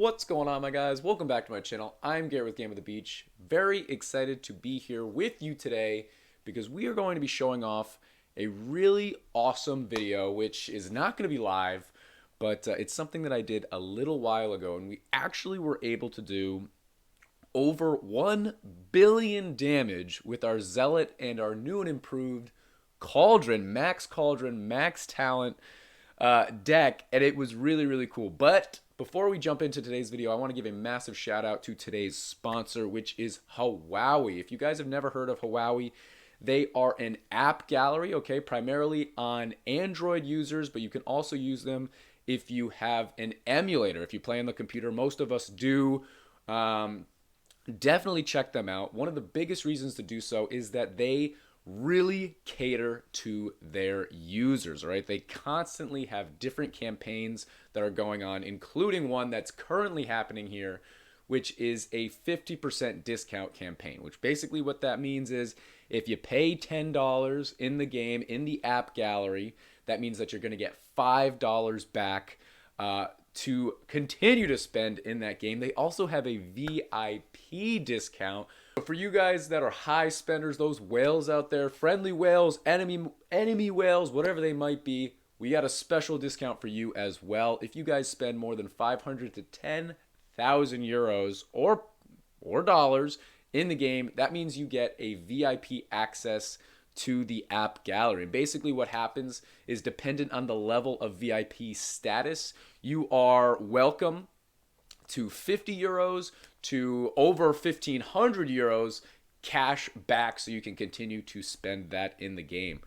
What's going on, my guys? Welcome back to my channel. I'm Garrett with Game of the Beach. Very excited to be here with you today because we are going to be showing off a really awesome video, which is not going to be live, but it's something that I did a little while ago, and we actually were able to do over 1 billion damage with our Zealot and our new and improved Cauldron, Max Talent deck, and it was really cool. But before we jump into today's video, I want to give a massive shout out to today's sponsor, which is Hovie. If you guys have never heard of Hovie, they are an app gallery, okay, primarily on Android users, but you can also use them if you have an emulator. If you play on the computer, most of us do. Definitely check them out. One of the biggest reasons to do so is that they really cater to their users, right? They constantly have different campaigns that are going on, including one that's currently happening here, which is a 50% discount campaign, which basically what that means is if you pay $10 in the game, in the app gallery, that means that you're going to get $5 back to continue to spend in that game. They also have a VIP discount. For you guys that are high spenders, those whales out there, friendly whales, enemy whales, whatever they might be, we got a special discount for you as well. If you guys spend more than 500 to 10,000 euros or dollars in the game, that means you get a VIP access to the app gallery. And basically what happens is, dependent on the level of VIP status, you are welcome to 50 euros to over 1,500 euros cash back, so you can continue to spend that in the game.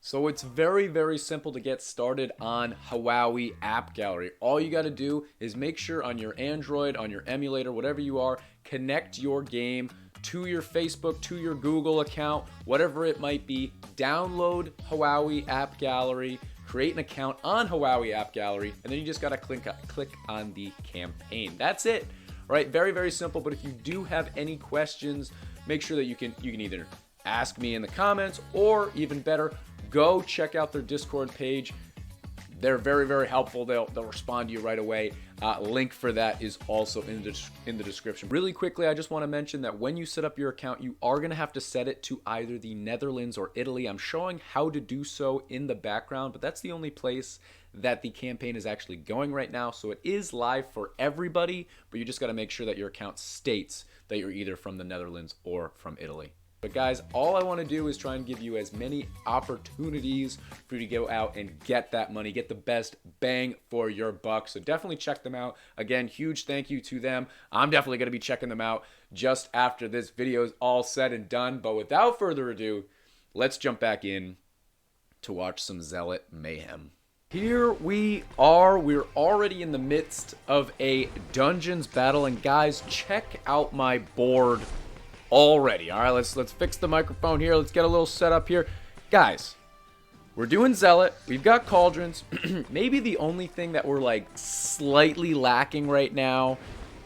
So it's very simple to get started on Hovie app gallery. All you got to do is make sure on your Android, on your emulator, whatever you are, connect your game to your Facebook, to your Google account, whatever it might be. Download Hovie app gallery, create an account on Hovie app gallery, and then you just got to click on the campaign. That's it. Right? Very simple. But if you do have any questions, make sure that you can either ask me in the comments, or even better, go check out their Discord page. They're very helpful. They'll respond to you right away. Link for that is also in the description. Really quickly, I just want to mention that when you set up your account, you are going to have to set it to either the Netherlands or Italy. I'm showing how to do so in the background, but that's the only place that the campaign is actually going right now. So it is live for everybody, but you just got to make sure that your account states that you're either from the Netherlands or from Italy. But guys, all I want to do is try and give you as many opportunities for you to go out and get that money, get the best bang for your buck. So definitely check them out. Again, huge thank you to them. I'm definitely going to be checking them out just after this video is all said and done. But without further ado, let's jump back in to watch some Zealot mayhem. Here we are. We're already in the midst of a dungeons battle, and guys, check out my board already. All right, let's fix the microphone here. Let's get a little set up here. Guys, we're doing Zealot. We've got Cauldrons. Maybe the only thing that we're like slightly lacking right now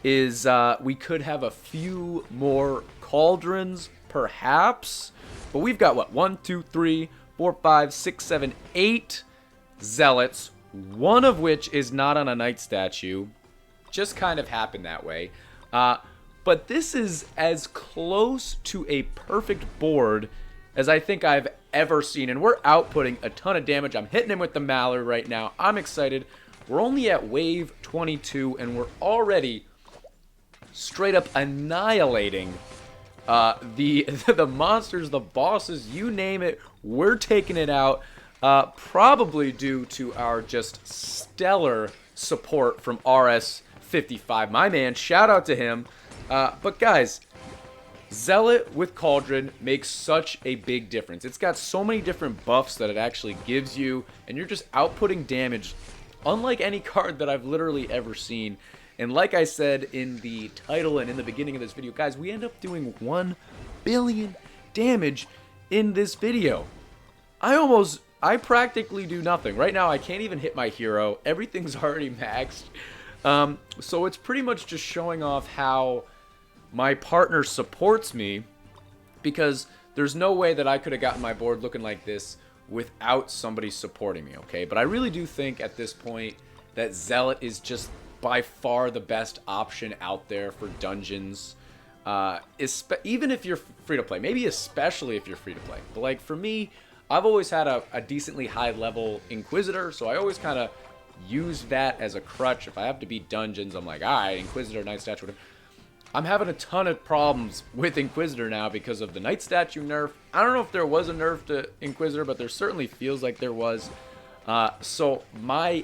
is we could have a few more Cauldrons, perhaps. But we've got what? 1, 2, 3, 4, 5, 6, 7, 8 Zealots, one of which is not on a knight statue. Just kind of happened that way. But this is as close to a perfect board as I think I've ever seen. And we're outputting a ton of damage. I'm hitting him with the Mallard right now. I'm excited. We're only at wave 22, and we're already straight up annihilating the monsters, the bosses, you name it. We're taking it out. Probably due to our just stellar support from RS55. My man, shout out to him. But guys, Zealot with Cauldron makes such a big difference. It's got so many different buffs that it actually gives you, and you're just outputting damage unlike any card that I've literally ever seen. And like I said in the title and in the beginning of this video, guys, we end up doing 1 billion damage in this video. I practically do nothing. Right now, I can't even hit my hero. Everything's already maxed. So it's pretty much just showing off how my partner supports me, because there's no way that I could have gotten my board looking like this without somebody supporting me, okay? But I really do think at this point that Zealot is just by far the best option out there for dungeons. Even if you're free to play, maybe especially if you're free to play. But like for me, I've always had a decently high level Inquisitor, so I always kind of use that as a crutch. If I have to beat dungeons, I'm like, all right, Inquisitor, Knight Statue, whatever. I'm having a ton of problems with Inquisitor now because of the Knight Statue nerf. I don't know if there was a nerf to Inquisitor, but there certainly feels like there was. So by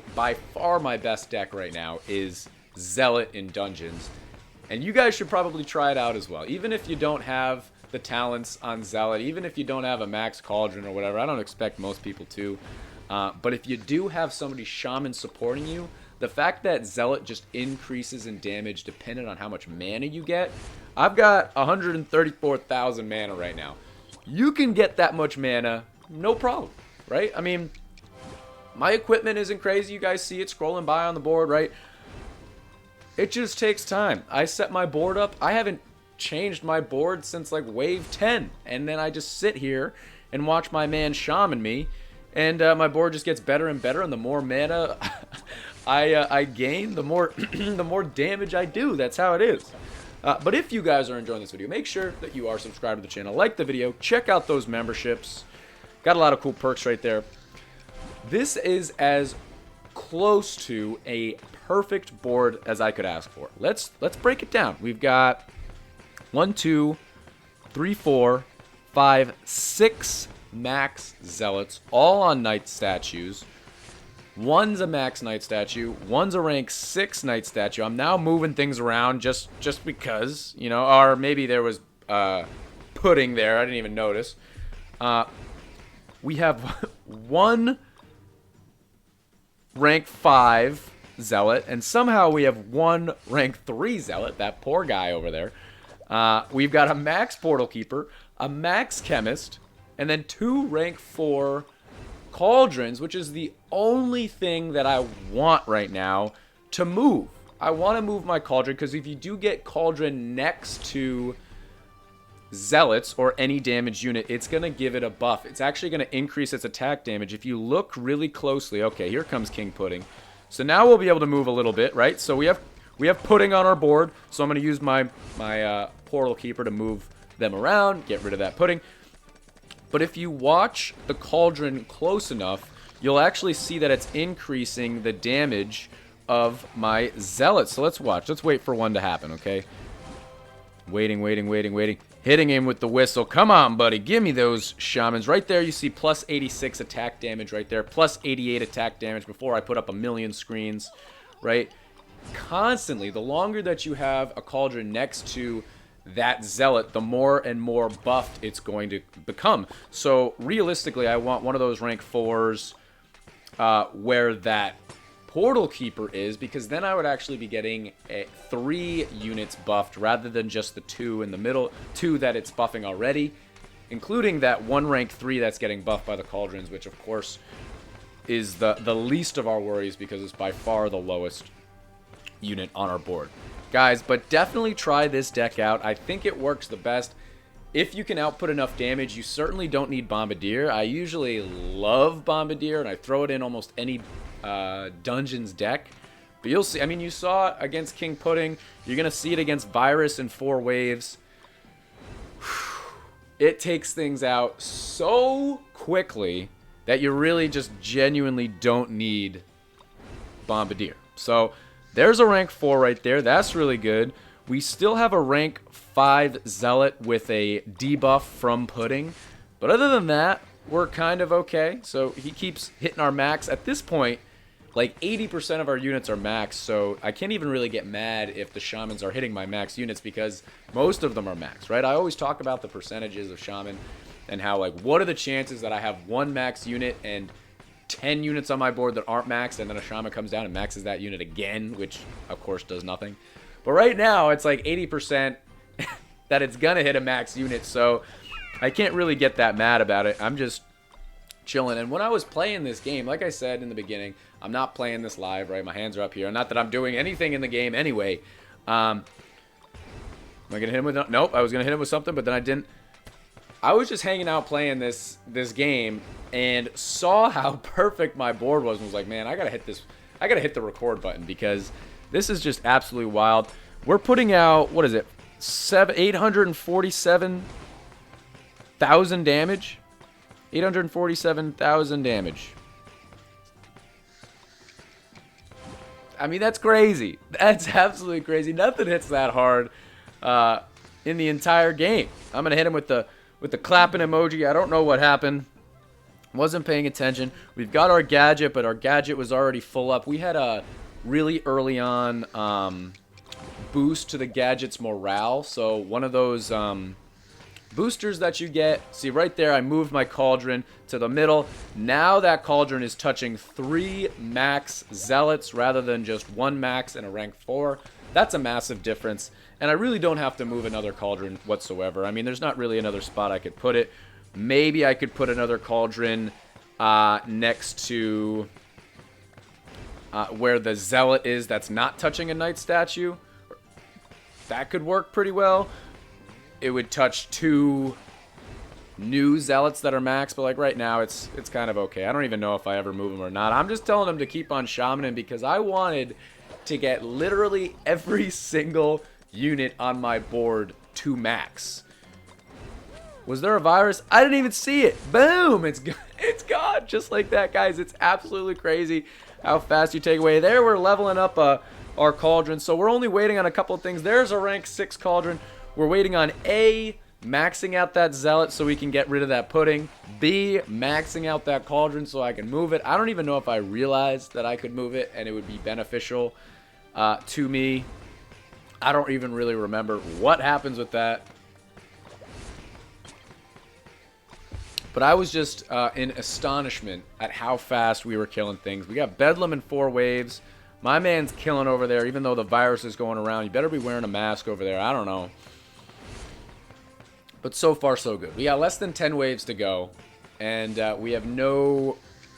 far my best deck right now is Zealot in dungeons. And you guys should probably try it out as well. Even if you don't have the talents on Zealot, even if you don't have a max Cauldron or whatever, I don't expect most people to. But if you do have somebody Shaman supporting you, the fact that Zealot just increases in damage depending on how much mana you get. I've got 134,000 mana right now. You can get that much mana, no problem, right? I mean, my equipment isn't crazy. You guys see it scrolling by on the board, right? It just takes time. I set my board up. I haven't changed my board since like wave 10. And then I just sit here and watch my man shaman me. And my board just gets better and better. And the more mana I gain, the more the more damage I do. That's how it is. But if you guys are enjoying this video, make sure that you are subscribed to the channel. Like the video. Check out those memberships. Got a lot of cool perks right there. This is as close to a perfect board as I could ask for. Let's break it down. We've got 1, 2, 3, 4, 5, 6 max Zealots, all on Knight statues. One's a max Knight statue. One's a rank 6 Knight statue. I'm now moving things around just because, you know, or maybe there was pudding there. I didn't even notice. We have one rank 5 Zealot, and somehow we have one rank 3 Zealot, that poor guy over there. We've got a max Portal Keeper, a max Chemist, and then 2 rank 4 Cauldrons, which is the only thing that I want right now to move. I want to move my Cauldron, because if you do get Cauldron next to Zealots or any damage unit, it's going to give it a buff. It's actually going to increase its attack damage. If you look really closely, okay, here comes King Pudding. So now we'll be able to move a little bit, right? So we have Pudding on our board, so I'm going to use my Portal Keeper to move them around, get rid of that Pudding. But if you watch the Cauldron close enough, you'll actually see that it's increasing the damage of my Zealot. So let's watch. Let's wait for one to happen, okay? Waiting. Hitting him with the whistle. Come on, buddy. Give me those shamans. Right there, you see plus 86 attack damage right there. Plus 88 attack damage before I put up a million screens, right? Constantly, the longer that you have a Cauldron next to that Zealot, the more and more buffed it's going to become. So, realistically, I want one of those rank 4s where that Portal Keeper is, because then I would actually be getting 3 units buffed rather than just the 2 in the middle, 2 that it's buffing already, including that 1 rank 3 that's getting buffed by the Cauldrons, which of course is the least of our worries because it's by far the lowest unit on our board. Guys, but definitely try this deck out. I think it works the best. If you can output enough damage, you certainly don't need Bombardier. I usually love Bombardier, and I throw it in almost any Dungeons deck. But you'll see, I mean, you saw it against King Pudding. You're going to see it against Virus in 4 waves. It takes things out so quickly that you really just genuinely don't need Bombardier. So there's a rank 4 right there. That's really good. We still have a rank 5 Zealot with a debuff from Pudding. But other than that, we're kind of okay. So he keeps hitting our max. At this point, like 80% of our units are max. So I can't even really get mad if the Shamans are hitting my max units because most of them are max, right? I always talk about the percentages of Shaman and how, like, what are the chances that I have 1 max unit and 10 units on my board that aren't maxed, and then a Shaman comes down and maxes that unit again, which of course does nothing. But right now it's like 80% that it's gonna hit a max unit, so I can't really get that mad about it. I'm just chilling. And when I was playing this game, like I said in the beginning, I'm not playing this live, right? My hands are up here. Not that I'm doing anything in the game anyway. Am I gonna hit him with nope, I was gonna hit him with something, but then I didn't. I was just hanging out playing this game and saw how perfect my board was and was like, man, I gotta hit the record button because This is just absolutely wild. We're putting out, what is it, 847,000 damage? 847,000 damage. I mean, that's crazy. That's absolutely crazy. Nothing hits that hard in the entire game. I'm gonna hit him with the clapping emoji. I don't know what happened. Wasn't paying attention. We've got our gadget, but our gadget was already full up. We had a really early on boost to the gadget's morale. So one of those boosters that you get. See right there, I moved my cauldron to the middle. Now that cauldron is touching 3 max zealots rather than just 1 max and a rank 4. That's a massive difference. And I really don't have to move another cauldron whatsoever. I mean, there's not really another spot I could put it. Maybe I could put another cauldron next to where the zealot is that's not touching a knight statue. That could work pretty well. It would touch 2 new zealots that are max, but like right now it's kind of okay. I don't even know if I ever move them or not. I'm just telling them to keep on shamaning because I wanted to get literally every single unit on my board to max. Was there a virus? I didn't even see it. Boom! It's gone just like that, guys. It's absolutely crazy how fast you take away. There, we're leveling up our cauldron, so we're only waiting on a couple of things. There's a rank 6 cauldron. We're waiting on A, maxing out that zealot so we can get rid of that pudding. B, maxing out that cauldron so I can move it. I don't even know if I realized that I could move it and it would be beneficial to me. I don't even really remember what happens with that. But I was just in astonishment at how fast we were killing things. We got Bedlam in 4 waves. My man's killing over there, even though the virus is going around. You better be wearing a mask over there. I don't know. But so far, so good. We got less than 10 waves to go. And we have no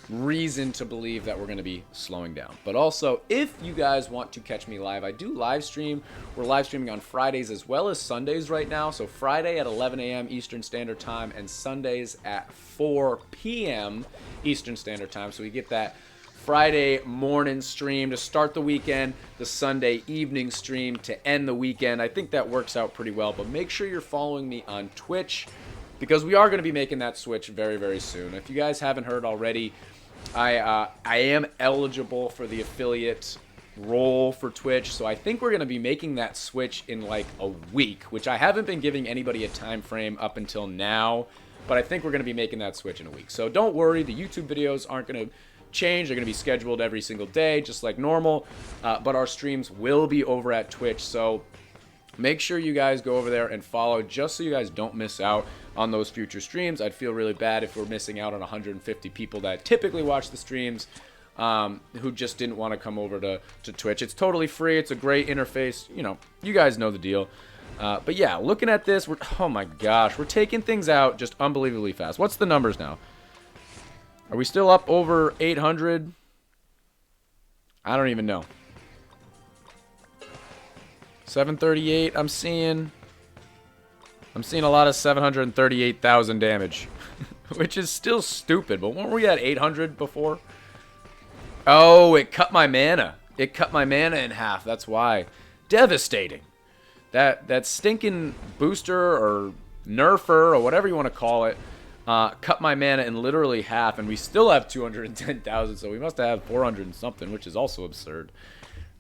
reason to believe that we're going to be slowing down. But also, if you guys want to catch me live, I do live stream. We're live streaming on Fridays as well as Sundays right now. So Friday at 11 a.m. Eastern Standard Time and Sundays at 4 p.m. Eastern Standard Time. So we get that Friday morning stream to start the weekend, the Sunday evening stream to end the weekend. I think that works out pretty well. But make sure you're following me on Twitch because we are going to be making that switch very, very soon. If you guys haven't heard already, I am eligible for the affiliate role for Twitch, so I think we're going to be making that switch in like a week, which I haven't been giving anybody a time frame up until now, but I think we're going to be making that switch in a week. So don't worry, the YouTube videos aren't going to change. They're going to be scheduled every single day, just like normal, but our streams will be over at Twitch, so make sure you guys go over there and follow just so you guys don't miss out on those future streams. I'd feel really bad if we're missing out on 150 people that typically watch the streams who just didn't want to come over to Twitch. It's totally free. It's a great interface. You know, you guys know the deal. But yeah, looking at this, oh my gosh, we're taking things out just unbelievably fast. What's the numbers now? Are we still up over 800? I don't even know. 738, I'm seeing a lot of 738,000 damage, which is still stupid, but weren't we at 800 before? Oh, it cut my mana. It cut my mana in half, that's why. Devastating. That stinking booster or nerfer or whatever you want to call it cut my mana in literally half, and we still have 210,000, so we must have 400 and something, which is also absurd.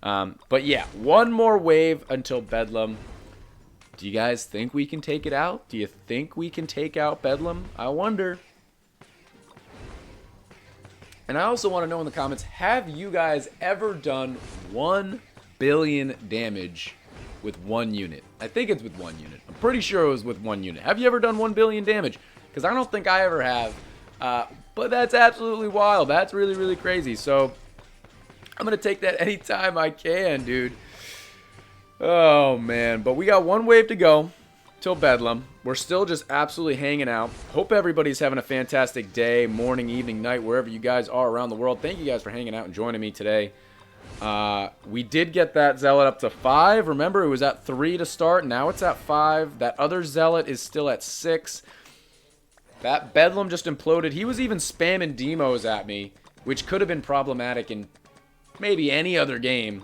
But yeah, one more wave until Bedlam. Do you guys think we can take it out? Do you think we can take out Bedlam? I wonder. And I also want to know in the comments, have you guys ever done 1 billion damage with 1 unit? I think it's with 1 unit. I'm pretty sure it was with 1 unit. Have you ever done 1 billion damage? Because I don't think I ever have. But that's absolutely wild. That's really, really crazy. So I'm going to take that anytime I can, dude. Oh, man. But we got 1 wave to go till Bedlam. We're still just absolutely hanging out. Hope everybody's having a fantastic day, morning, evening, night, wherever you guys are around the world. Thank you guys for hanging out and joining me today. We did get that Zealot up to 5. Remember, it was at 3 to start. Now it's at 5. That other Zealot is still at 6. That Bedlam just imploded. He was even spamming demos at me, which could have been problematic in maybe any other game.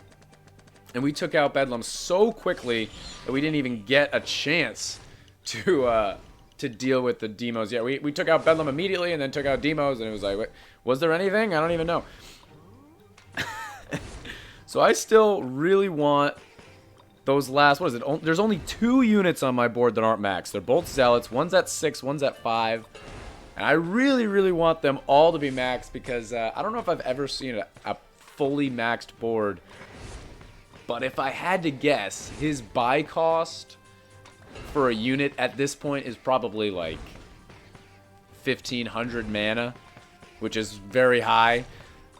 And we took out Bedlam so quickly that we didn't even get a chance to deal with the demos. Yeah, we took out Bedlam immediately and then took out demos, and it was like, wait, was there anything? I don't even know. So I still really want those last, what is it? There's only 2 units on my board that aren't maxed. They're both Zealots. One's at 6, one's at 5. And I really, really want them all to be maxed because I don't know if I've ever seen a fully maxed board. But if I had to guess, his buy cost for a unit at this point is probably like 1,500 mana, which is very high.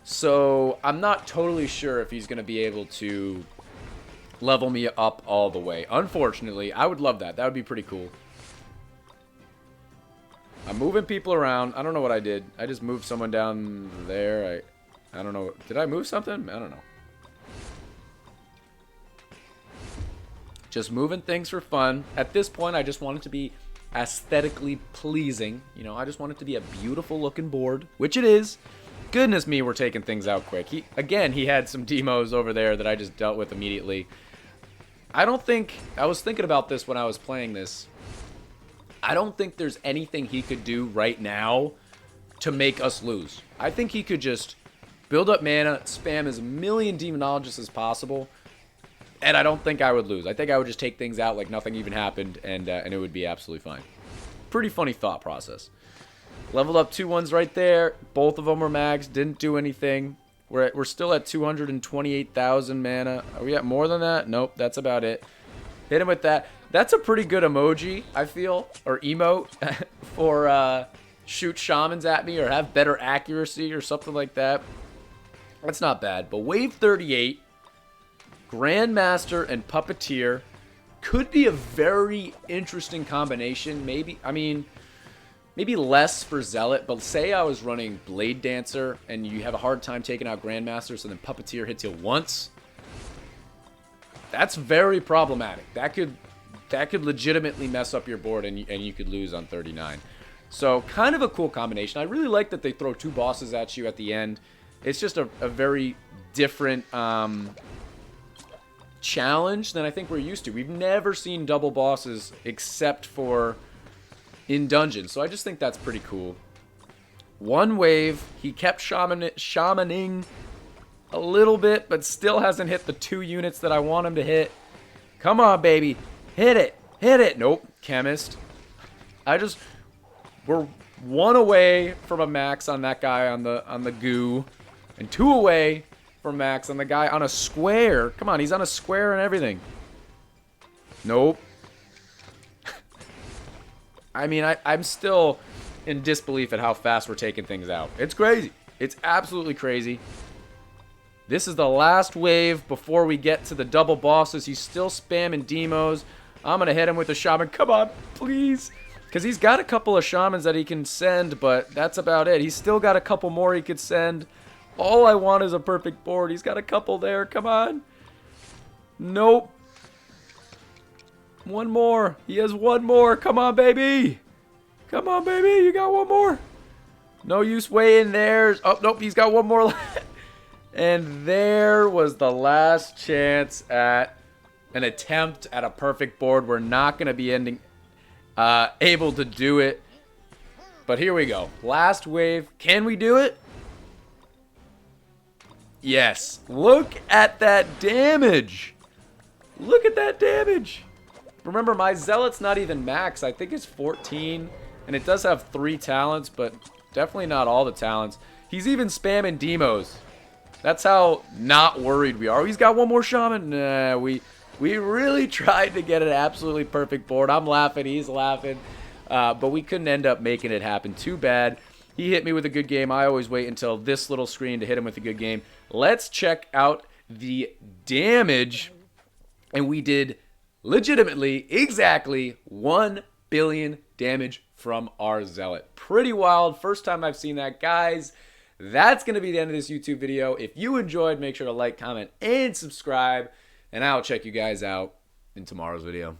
So I'm not totally sure if he's going to be able to level me up all the way. Unfortunately, I would love that. That would be pretty cool. I'm moving people around. I don't know what I did. I just moved someone down there. I don't know. Did I move something? I don't know. Just moving things for fun. At this point, I just want it to be aesthetically pleasing. You know, I just want it to be a beautiful looking board, which it is. Goodness me, we're taking things out quick. He had some demos over there that I just dealt with immediately. I was thinking about this when I was playing this. I don't think there's anything he could do right now to make us lose. I think he could just build up mana, spam as million demonologists as possible, and I don't think I would lose. I think I would just take things out like nothing even happened, and it would be absolutely fine. Pretty funny thought process. Leveled up 2 ones right there. Both of them were mags. Didn't do anything. We're still at 228,000 mana. Are we at more than that? Nope, that's about it. Hit him with that. That's a pretty good emoji, I feel, or emote, for shoot shamans at me or have better accuracy or something like that. That's not bad. But wave 38, Grandmaster and Puppeteer could be a very interesting combination. Maybe less for Zealot, but say I was running Blade Dancer and you have a hard time taking out Grandmaster, so then Puppeteer hits you once. That's very problematic. That could legitimately mess up your board and you could lose on 39. So kind of a cool combination. I really like that they throw 2 bosses at you at the end. It's just a very different challenge than I think we're used to. We've never seen double bosses except for in dungeons, so I just think that's pretty cool. 1 wave, he kept shamaning a little bit, but still hasn't hit the 2 units that I want him to hit. Come on, baby. Hit it. Hit it. Nope. Chemist. We're 1 away from a max on that guy on the goo, and 2 away from max on the guy on a square. Come on, he's on a square and everything. Nope. I mean, I'm still in disbelief at how fast we're taking things out. It's crazy. It's absolutely crazy. This is the last wave before we get to the double bosses. He's still spamming demos. I'm going to hit him with a shaman. Come on, please. Because he's got a couple of shamans that he can send, but that's about it. He's still got a couple more he could send. All I want is a perfect board. He's got a couple there. Come on. Nope. 1 more. He has 1 more. Come on, baby. Come on, baby. You got 1 more. No use waiting there. Oh, nope. He's got 1 more left. And there was the last chance at an attempt at a perfect board. We're not going to be able to do it. But here we go. Last wave. Can we do it? Yes. Look at that damage. Look at that damage. Remember, my Zealot's not even max. I think it's 14. And it does have 3 talents, but definitely not all the talents. He's even spamming demos. That's how not worried we are. He's got 1 more shaman. Nah, we really tried to get an absolutely perfect board. I'm laughing. He's laughing. But we couldn't end up making it happen. Too bad. He hit me with a good game. I always wait until this little screen to hit him with a good game. Let's check out the damage. And we did legitimately exactly 1 billion damage from our Zealot. Pretty wild. First time I've seen that, guys. That's going to be the end of this YouTube video. If you enjoyed, make sure to like, comment, and subscribe. And I'll check you guys out in tomorrow's video.